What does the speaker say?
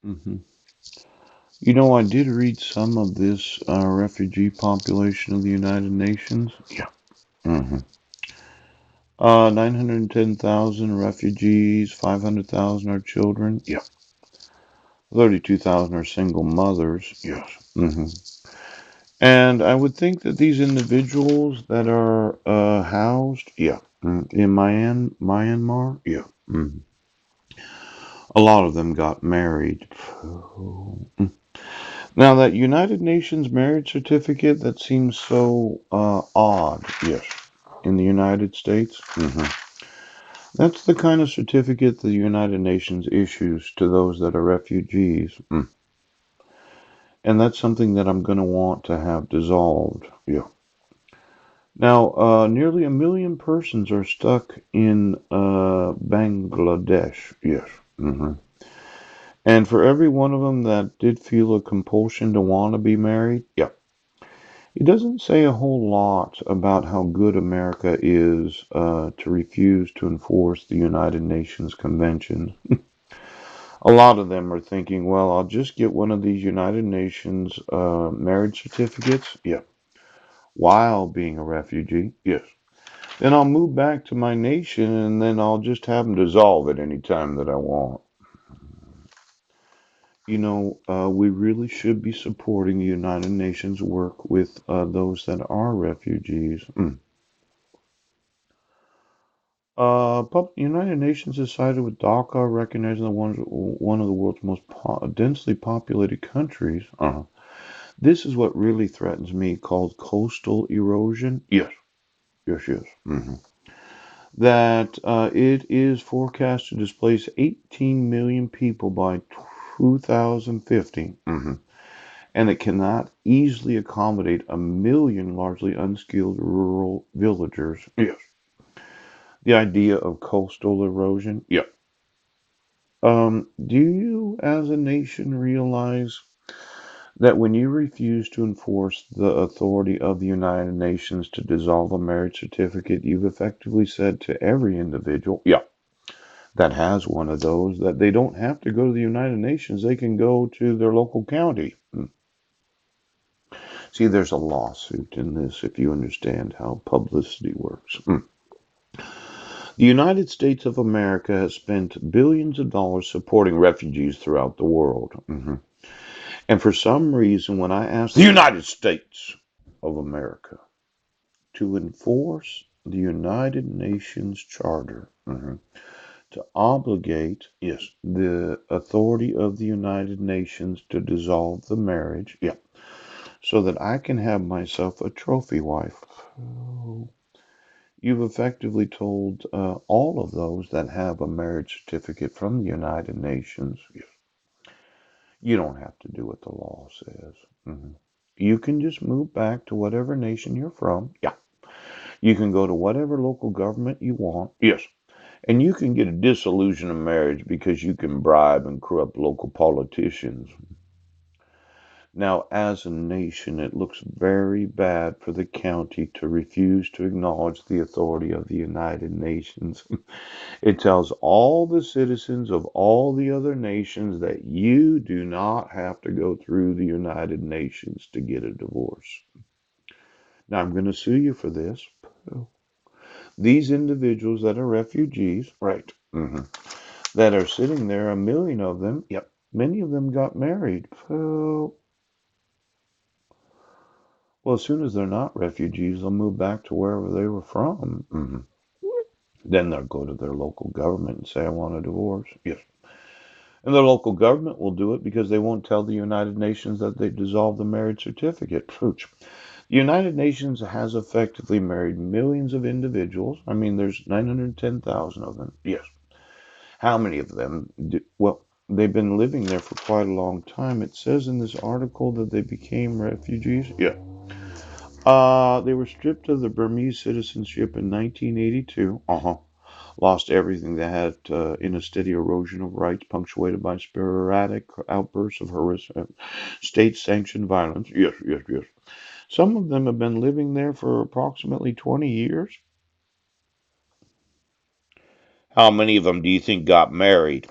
hmm I did read some of this refugee population of the United Nations. Yeah. hmm 910,000 refugees, 500,000 are children. Yeah. 32,000 are single mothers. Yes. And I would think that these individuals that are housed, yeah, in Myanmar, yeah, a lot of them got married. Mm. Now, that United Nations marriage certificate, that seems so odd, yes, in the United States. That's the kind of certificate the United Nations issues to those that are refugees. And that's something that I'm going to want to have dissolved. Yeah. Now, nearly a million persons are stuck in Bangladesh. Yes. And for every one of them that did feel a compulsion to want to be married, yeah, it doesn't say a whole lot about how good America is to refuse to enforce the United Nations Convention. A lot of them are thinking, well, I'll just get one of these United Nations marriage certificates, yeah, while being a refugee, yes. Then I'll move back to my nation and then I'll just have them dissolve it any time that I want. We really should be supporting the United Nations work with those that are refugees. United Nations has sided with Dhaka, recognizing that one of the world's most densely populated countries. This is what really threatens me, called coastal erosion. Yes, yes, yes. That it is forecast to displace 18 million people by 2050. And it cannot easily accommodate a million largely unskilled rural villagers. Yes. The idea of coastal erosion. Yeah. Do you, as a nation, realize that when you refuse to enforce the authority of the United Nations to dissolve a marriage certificate, you've effectively said to every individual, yeah, that has one of those, that they don't have to go to the United Nations, they can go to their local county. See, there's a lawsuit in this if you understand how publicity works. The United States of America has spent billions of dollars supporting refugees throughout the world. And for some reason, when I asked the United States of America to enforce the United Nations Charter, to obligate, yes, the authority of the United Nations to dissolve the marriage, yeah, so that I can have myself a trophy wife. Oh, you've effectively told all of those that have a marriage certificate from the United Nations, yes, you don't have to do what the law says. You can just move back to whatever nation you're from. Yeah. You can go to whatever local government you want. Yes. And you can get a dissolution of marriage because you can bribe and corrupt local politicians. Now, as a nation, it looks very bad for the county to refuse to acknowledge the authority of the United Nations. It tells all the citizens of all the other nations that you do not have to go through the United Nations to get a divorce. Now, I'm going to sue you for this. These individuals that are refugees, right, that are sitting there, a million of them, yep, many of them got married. Well, as soon as they're not refugees, they'll move back to wherever they were from. Then they'll go to their local government and say, I want a divorce. Yes. And the local government will do it because they won't tell the United Nations that they dissolved the marriage certificate. Pooch. The United Nations has effectively married millions of individuals. I mean, there's 910,000 of them. Yes. How many of them? Well, they've been living there for quite a long time. It says in this article that they became refugees. Yeah. They were stripped of their Burmese citizenship in 1982. Lost everything they had in a steady erosion of rights, punctuated by sporadic outbursts of state-sanctioned violence. Yes, yes, yes. Some of them have been living there for approximately 20 years. How many of them do you think got married?